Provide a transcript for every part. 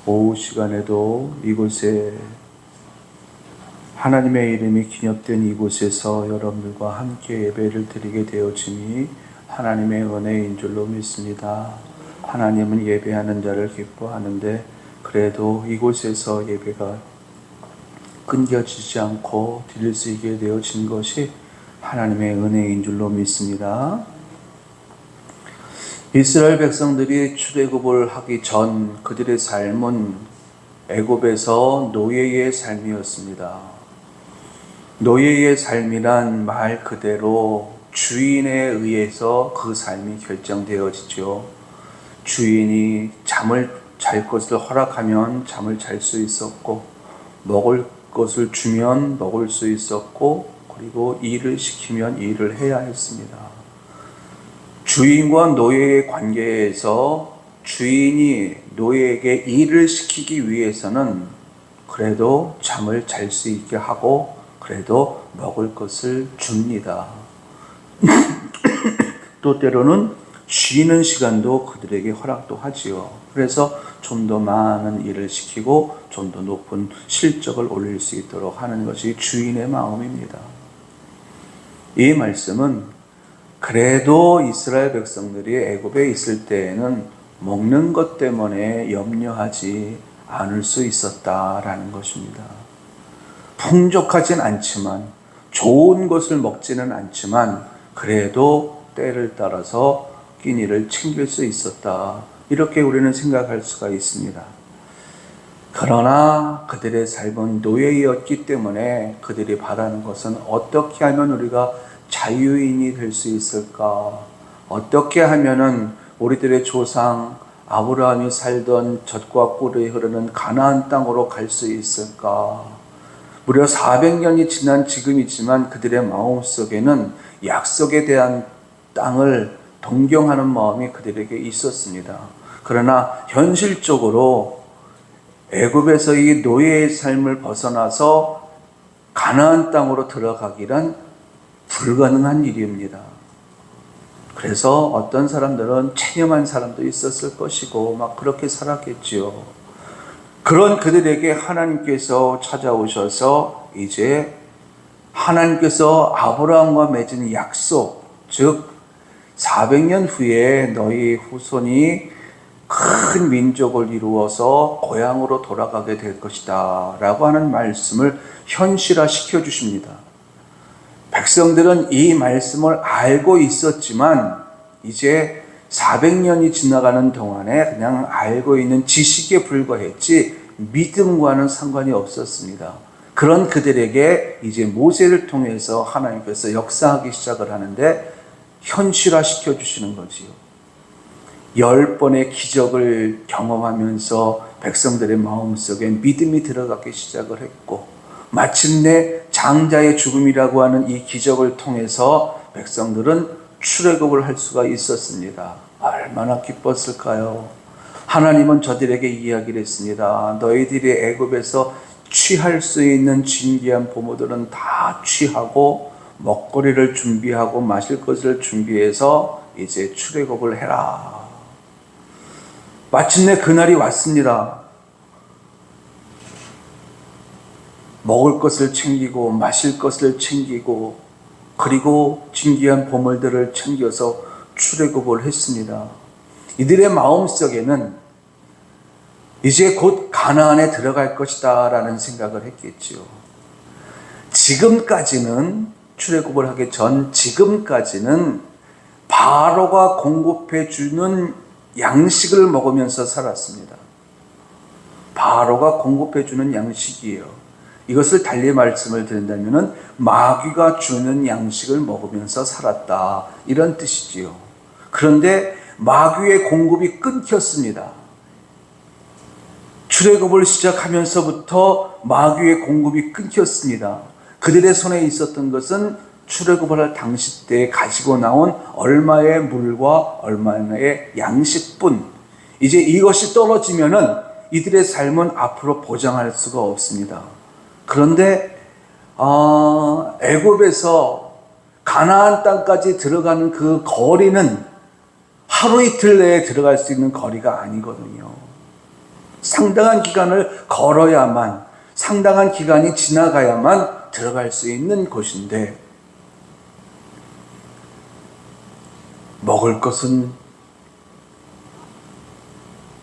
오후 시간에도 이곳에 하나님의 이름이 기념된 이곳에서 여러분들과 함께 예배를 드리게 되어지니 하나님의 은혜인 줄로 믿습니다. 하나님은 예배하는 자를 기뻐하는데 그래도 이곳에서 예배가 끊겨지지 않고 드릴 수 있게 되어진 것이 하나님의 은혜인 줄로 믿습니다. 이스라엘 백성들이 출애굽을 하기 전 그들의 삶은 애굽에서 노예의 삶이었습니다. 노예의 삶이란 말 그대로 주인에 의해서 그 삶이 결정되어지죠. 주인이 잠을 잘 것을 허락하면 잠을 잘 수 있었고, 먹을 것을 주면 먹을 수 있었고, 그리고 일을 시키면 일을 해야 했습니다. 주인과 노예의 관계에서 주인이 노예에게 일을 시키기 위해서는 그래도 잠을 잘 수 있게 하고 그래도 먹을 것을 줍니다. 또 때로는 쉬는 시간도 그들에게 허락도 하지요. 그래서 좀 더 많은 일을 시키고 좀 더 높은 실적을 올릴 수 있도록 하는 것이 주인의 마음입니다. 이 말씀은 그래도 이스라엘 백성들이 애굽에 있을 때에는 먹는 것 때문에 염려하지 않을 수 있었다라는 것입니다. 풍족하진 않지만, 좋은 것을 먹지는 않지만 그래도 때를 따라서 끼니를 챙길 수 있었다, 이렇게 우리는 생각할 수가 있습니다. 그러나 그들의 삶은 노예였기 때문에 그들이 바라는 것은 어떻게 하면 우리가 자유인이 될 수 있을까? 어떻게 하면은 우리들의 조상 아브라함이 살던 젖과 꿀이 흐르는 가나안 땅으로 갈 수 있을까? 무려 400년이 지난 지금이지만 그들의 마음속에는 약속에 대한 땅을 동경하는 마음이 그들에게 있었습니다. 그러나 현실적으로 애굽에서 이 노예의 삶을 벗어나서 가나안 땅으로 들어가기란 불가능한 일입니다. 그래서 어떤 사람들은 체념한 사람도 있었을 것이고 막 그렇게 살았겠지요. 그런 그들에게 하나님께서 찾아오셔서 이제 하나님께서 아브라함과 맺은 약속, 즉 400년 후에 너희 후손이 큰 민족을 이루어서 고향으로 돌아가게 될 것이다 라고 하는 말씀을 현실화시켜 주십니다. 백성들은 이 말씀을 알고 있었지만 이제 400년이 지나가는 동안에 그냥 알고 있는 지식에 불과했지 믿음과는 상관이 없었습니다. 그런 그들에게 이제 모세를 통해서 하나님께서 역사하기 시작을 하는데 현실화시켜 주시는 거지요. 10번의 기적을 경험하면서 백성들의 마음속에 믿음이 들어가기 시작을 했고, 마침내 장자의 죽음이라고 하는 이 기적을 통해서 백성들은 출애굽을 할 수가 있었습니다. 얼마나 기뻤을까요? 하나님은 저들에게 이야기를 했습니다. 너희들이 애굽에서 취할 수 있는 진귀한 보물들은 다 취하고 먹거리를 준비하고 마실 것을 준비해서 이제 출애굽을 해라. 마침내 그날이 왔습니다. 먹을 것을 챙기고 마실 것을 챙기고 그리고 진귀한 보물들을 챙겨서 출애굽을 했습니다. 이들의 마음속에는 이제 곧 가나안에 들어갈 것이다 라는 생각을 했겠지요. 지금까지는 출애굽을 하기 전 지금까지는 바로가 공급해 주는 양식을 먹으면서 살았습니다. 바로가 공급해 주는 양식이에요. 이것을 달리 말씀을 드린다면 마귀가 주는 양식을 먹으면서 살았다, 이런 뜻이지요. 그런데 마귀의 공급이 끊겼습니다. 출애굽을 시작하면서부터 마귀의 공급이 끊겼습니다. 그들의 손에 있었던 것은 출애굽을 할 당시 때 가지고 나온 얼마의 물과 얼마의 양식뿐. 이제 이것이 떨어지면은 이들의 삶은 앞으로 보장할 수가 없습니다. 그런데 애굽에서 가나안 땅까지 들어가는 그 거리는 하루 이틀 내에 들어갈 수 있는 거리가 아니거든요. 상당한 기간을 걸어야만, 상당한 기간이 지나가야만 들어갈 수 있는 곳인데, 먹을 것은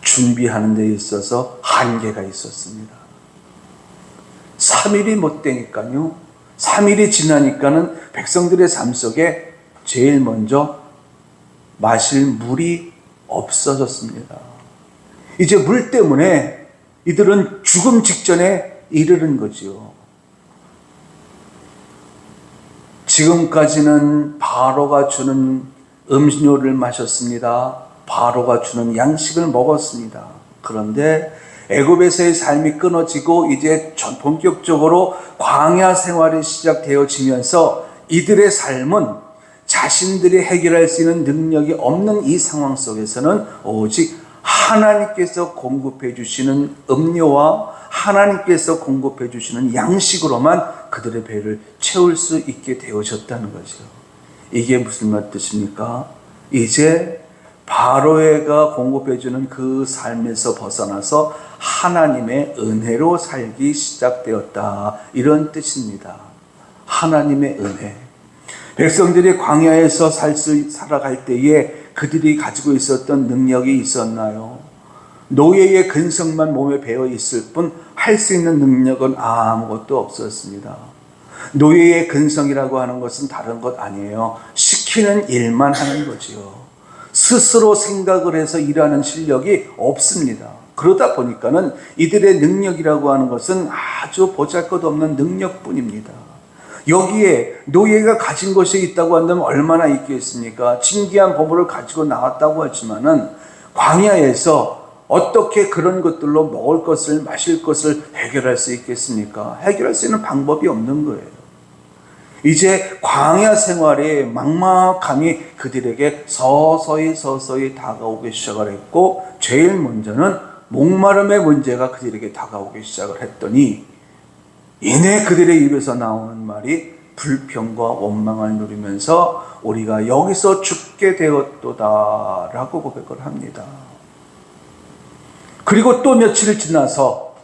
준비하는 데 있어서 한계가 있었습니다. 3일이 못 되니까요. 3일이 지나니까는 백성들의 삶 속에 제일 먼저 마실 물이 없어졌습니다. 이제 물 때문에 이들은 죽음 직전에 이르는 거지요. 지금까지는 바로가 주는 음료를 마셨습니다. 바로가 주는 양식을 먹었습니다. 그런데 애굽에서의 삶이 끊어지고 이제 본격적으로 광야 생활이 시작되어지면서 이들의 삶은 자신들이 해결할 수 있는 능력이 없는 이 상황 속에서는 오직 하나님께서 공급해 주시는 음료와 하나님께서 공급해 주시는 양식으로만 그들의 배를 채울 수 있게 되어졌다는 거죠. 이게 무슨 뜻입니까? 이제 바로가 공급해 주는 그 삶에서 벗어나서 하나님의 은혜로 살기 시작되었다, 이런 뜻입니다. 하나님의 은혜. 백성들이 광야에서 살아갈 때에 그들이 가지고 있었던 능력이 있었나요? 노예의 근성만 몸에 배어 있을 뿐 할 수 있는 능력은 아무것도 없었습니다. 노예의 근성이라고 하는 것은 다른 것 아니에요. 시키는 일만 하는 거지요. 스스로 생각을 해서 일하는 실력이 없습니다. 그러다 보니까는 이들의 능력이라고 하는 것은 아주 보잘것없는 능력뿐입니다. 여기에 노예가 가진 것이 있다고 한다면 얼마나 있겠습니까? 진귀한 보물을 가지고 나왔다고 하지만은 광야에서 어떻게 그런 것들로 먹을 것을, 마실 것을 해결할 수 있겠습니까? 해결할 수 있는 방법이 없는 거예요. 이제 광야 생활의 막막함이 그들에게 서서히 다가오기 시작을 했고, 제일 먼저는 목마름의 문제가 그들에게 다가오기 시작을 했더니 이내 그들의 입에서 나오는 말이 불평과 원망을 누리면서 우리가 여기서 죽게 되었도다 라고 고백을 합니다. 그리고 또 며칠 지나서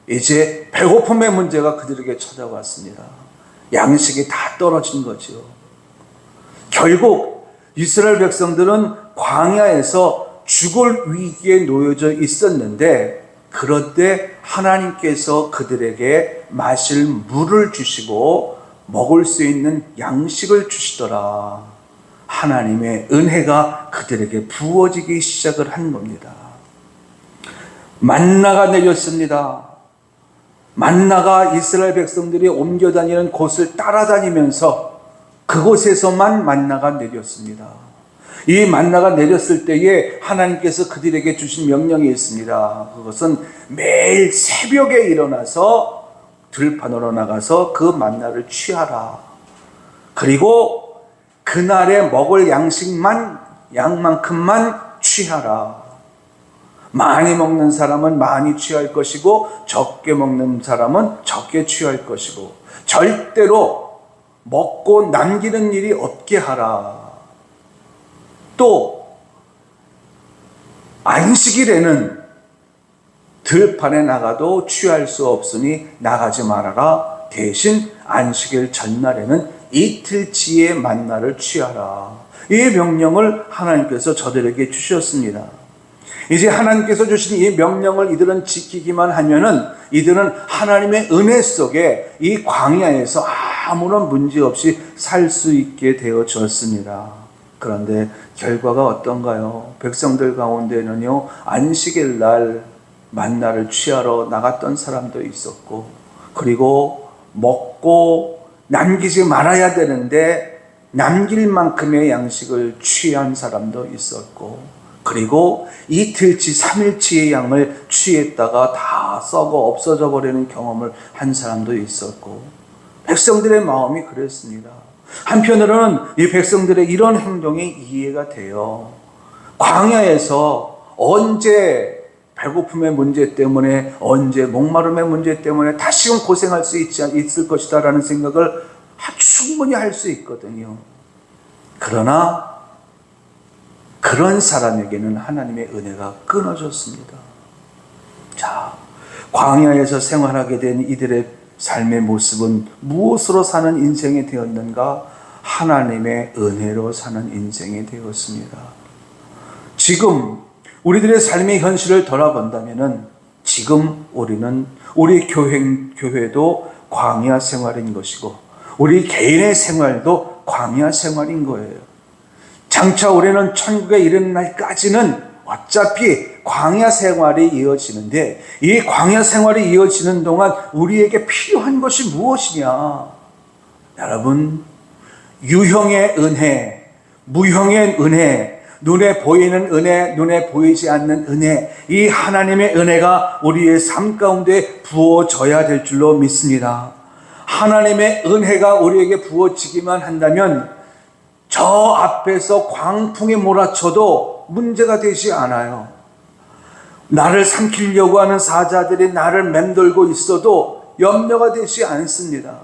이제 배고픔의 문제가 그들에게 찾아왔습니다. 양식이 다 떨어진 거죠. 결국 이스라엘 백성들은 광야에서 죽을 위기에 놓여져 있었는데, 그런데 하나님께서 그들에게 마실 물을 주시고 먹을 수 있는 양식을 주시더라. 하나님의 은혜가 그들에게 부어지기 시작을 한 겁니다. 만나가 내렸습니다. 만나가 이스라엘 백성들이 옮겨 다니는 곳을 따라다니면서 그곳에서만 만나가 내렸습니다. 이 만나가 내렸을 때에 하나님께서 그들에게 주신 명령이 있습니다. 그것은 매일 새벽에 일어나서 들판으로 나가서 그 만나를 취하라. 그리고 그날에 먹을 양만큼만 취하라. 많이 먹는 사람은 많이 취할 것이고 적게 먹는 사람은 적게 취할 것이고 절대로 먹고 남기는 일이 없게 하라. 또 안식일에는 들판에 나가도 취할 수 없으니 나가지 말아라. 대신 안식일 전날에는 이틀치의 만나를 취하라. 이 명령을 하나님께서 저들에게 주셨습니다. 이제 하나님께서 주신 이 명령을 이들은 지키기만 하면은 이들은 하나님의 은혜 속에 이 광야에서 아무런 문제 없이 살 수 있게 되어졌습니다. 그런데 결과가 어떤가요? 백성들 가운데는요, 안식일 날 만나를 취하러 나갔던 사람도 있었고, 그리고 먹고 남기지 말아야 되는데 남길 만큼의 양식을 취한 사람도 있었고, 그리고 이틀치, 3일치의 양을 취했다가 다 썩어 없어져 버리는 경험을 한 사람도 있었고, 백성들의 마음이 그랬습니다. 한편으로는 이 백성들의 이런 행동이 이해가 돼요. 광야에서 언제 배고픔의 문제 때문에, 언제 목마름의 문제 때문에 다시금 고생할 수 있을 것이다 라는 생각을 충분히 할 수 있거든요. 그러나 그런 사람에게는 하나님의 은혜가 끊어졌습니다. 광야에서 생활하게 된 이들의 삶의 모습은 무엇으로 사는 인생이 되었는가? 하나님의 은혜로 사는 인생이 되었습니다. 지금 우리들의 삶의 현실을 돌아본다면은 지금 우리 교회도 광야 생활인 것이고 우리 개인의 생활도 광야 생활인 거예요. 장차 우리는 천국에 이르는 날까지는 어차피 광야 생활이 이어지는데 이 광야 생활이 이어지는 동안 우리에게 필요한 것이 무엇이냐? 여러분, 유형의 은혜, 무형의 은혜, 눈에 보이는 은혜, 눈에 보이지 않는 은혜, 이 하나님의 은혜가 우리의 삶 가운데 부어져야 될 줄로 믿습니다. 하나님의 은혜가 우리에게 부어지기만 한다면 저 앞에서 광풍에 몰아쳐도 문제가 되지 않아요. 나를 삼키려고 하는 사자들이 나를 맴돌고 있어도 염려가 되지 않습니다.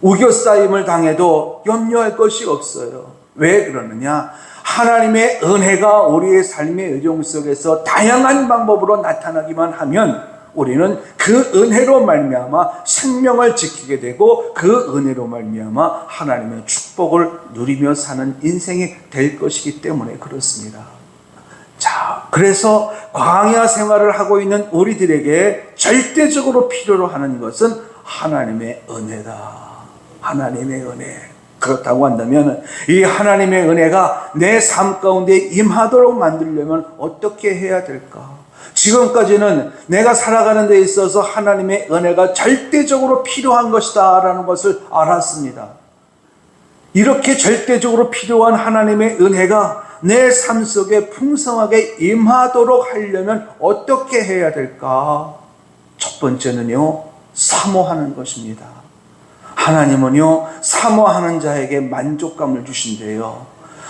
우겨싸임을 당해도 염려할 것이 없어요. 왜 그러느냐? 하나님의 은혜가 우리의 삶의 의정 속에서 다양한 방법으로 나타나기만 하면 우리는 그 은혜로 말미암아 생명을 지키게 되고 그 은혜로 말미암아 하나님의 축복을 누리며 사는 인생이 될 것이기 때문에 그렇습니다. 자, 그래서 광야 생활을 하고 있는 우리들에게 절대적으로 필요로 하는 것은 하나님의 은혜다. 하나님의 은혜. 그렇다고 한다면 이 하나님의 은혜가 내 삶 가운데 임하도록 만들려면 어떻게 해야 될까? 지금까지는 내가 살아가는 데 있어서 하나님의 은혜가 절대적으로 필요한 것이다 라는 것을 알았습니다. 이렇게 절대적으로 필요한 하나님의 은혜가 내 삶 속에 풍성하게 임하도록 하려면 어떻게 해야 될까? 첫 번째는요, 사모하는 것입니다. 하나님은요, 사모하는 자에게 만족감을 주신대요.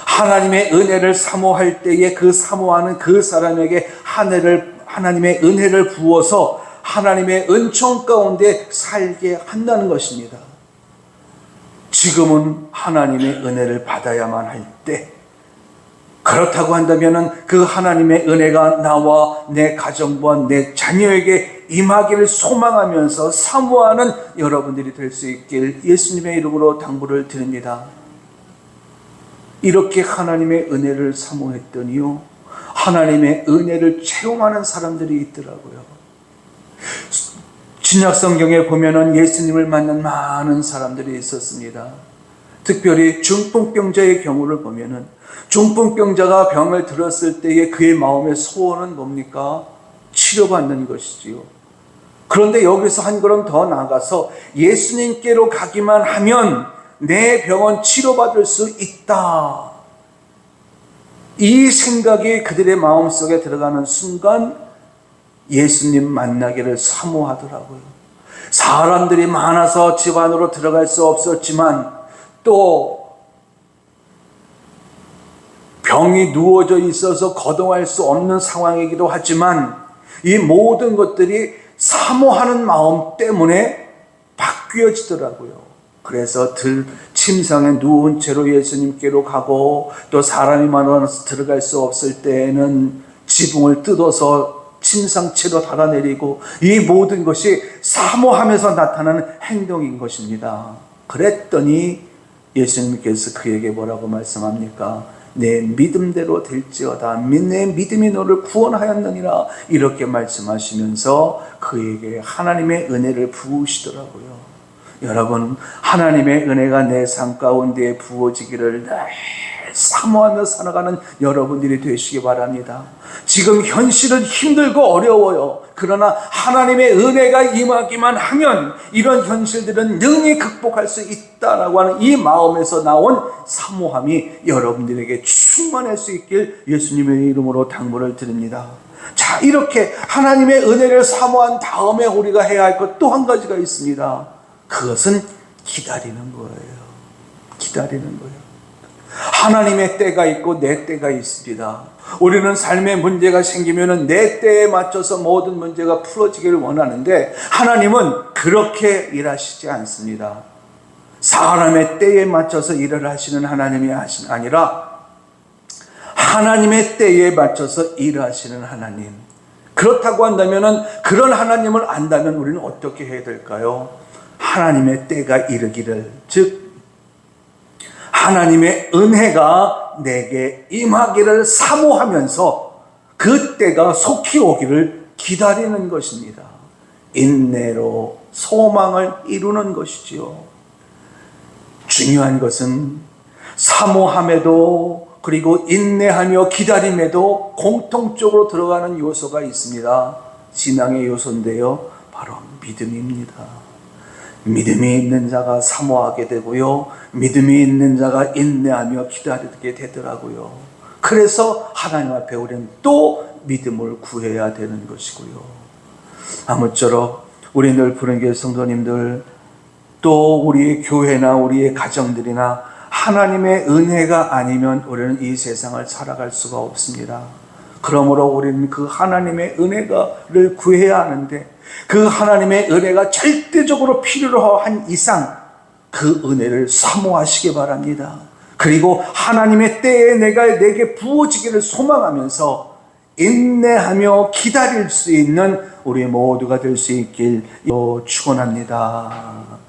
하나님의 은혜를 사모할 때에 그 사모하는 그 사람에게 하나님의 은혜를 부어서 하나님의 은총 가운데 살게 한다는 것입니다. 지금은 하나님의 은혜를 받아야만 할 때, 그렇다고 한다면 그 하나님의 은혜가 나와 내 가정과 내 자녀에게 임하기를 소망하면서 사모하는 여러분들이 될 수 있길 예수님의 이름으로 당부를 드립니다. 이렇게 하나님의 은혜를 사모했더니요, 하나님의 은혜를 체험하는 사람들이 있더라고요. 신약 성경에 보면은 예수님을 만난 많은 사람들이 있었습니다. 특별히 중풍병자의 경우를 보면은 중풍병자가 병을 들었을 때에 그의 마음의 소원은 뭡니까? 치료받는 것이지요. 그런데 여기서 한 걸음 더 나아가서 예수님께로 가기만 하면 내 병은 치료받을 수 있다. 이 생각이 그들의 마음속에 들어가는 순간 예수님 만나기를 사모하더라고요. 사람들이 많아서 집 안으로 들어갈 수 없었지만 또 병이 누워져 있어서 거동할 수 없는 상황이기도 하지만 이 모든 것들이 사모하는 마음 때문에 바뀌어지더라고요. 그래서 침상에 누운 채로 예수님께로 가고 또 사람이 많아서 들어갈 수 없을 때에는 지붕을 뜯어서 침상채로 달아내리고 이 모든 것이 사모하면서 나타나는 행동인 것입니다. 그랬더니 예수님께서 그에게 뭐라고 말씀합니까? 내 믿음대로 될지어다. 내 믿음이 너를 구원하였느니라. 이렇게 말씀하시면서 그에게 하나님의 은혜를 부으시더라고요. 여러분, 하나님의 은혜가 내 삶 가운데 부어지기를 늘 사모하며 살아가는 여러분들이 되시기 바랍니다. 지금 현실은 힘들고 어려워요. 그러나 하나님의 은혜가 임하기만 하면 이런 현실들은 능히 극복할 수 있다라고 하는 이 마음에서 나온 사모함이 여러분들에게 충만할 수 있길 예수님의 이름으로 당부를 드립니다. 자, 이렇게 하나님의 은혜를 사모한 다음에 우리가 해야 할 것 또 한 가지가 있습니다. 그것은 기다리는 거예요. 기다리는 거예요. 하나님의 때가 있고 내 때가 있습니다. 우리는 삶에 문제가 생기면 내 때에 맞춰서 모든 문제가 풀어지기를 원하는데 하나님은 그렇게 일하시지 않습니다. 사람의 때에 맞춰서 일을 하시는 하나님이 아니라 하나님의 때에 맞춰서 일하시는 하나님. 그렇다고 한다면은 그런 하나님을 안다면 우리는 어떻게 해야 될까요? 하나님의 때가 이르기를, 즉 하나님의 은혜가 내게 임하기를 사모하면서 그 때가 속히 오기를 기다리는 것입니다. 인내로 소망을 이루는 것이지요. 중요한 것은 사모함에도 그리고 인내하며 기다림에도 공통적으로 들어가는 요소가 있습니다. 신앙의 요소인데요, 바로 믿음입니다. 믿음이 있는 자가 사모하게 되고요, 믿음이 있는 자가 인내하며 기다리게 되더라고요. 그래서 하나님 앞에 우리는 또 믿음을 구해야 되는 것이고요. 아무쪼록 우리 늘 부른교회 성도님들, 또 우리의 교회나 우리의 가정들이나 하나님의 은혜가 아니면 우리는 이 세상을 살아갈 수가 없습니다. 그러므로 우리는 그 하나님의 은혜를 구해야 하는데, 그 하나님의 은혜가 절대적으로 필요로 한 이상 그 은혜를 사모하시기 바랍니다. 그리고 하나님의 때에 내게 부어지기를 소망하면서 인내하며 기다릴 수 있는 우리 모두가 될 수 있길 축원합니다.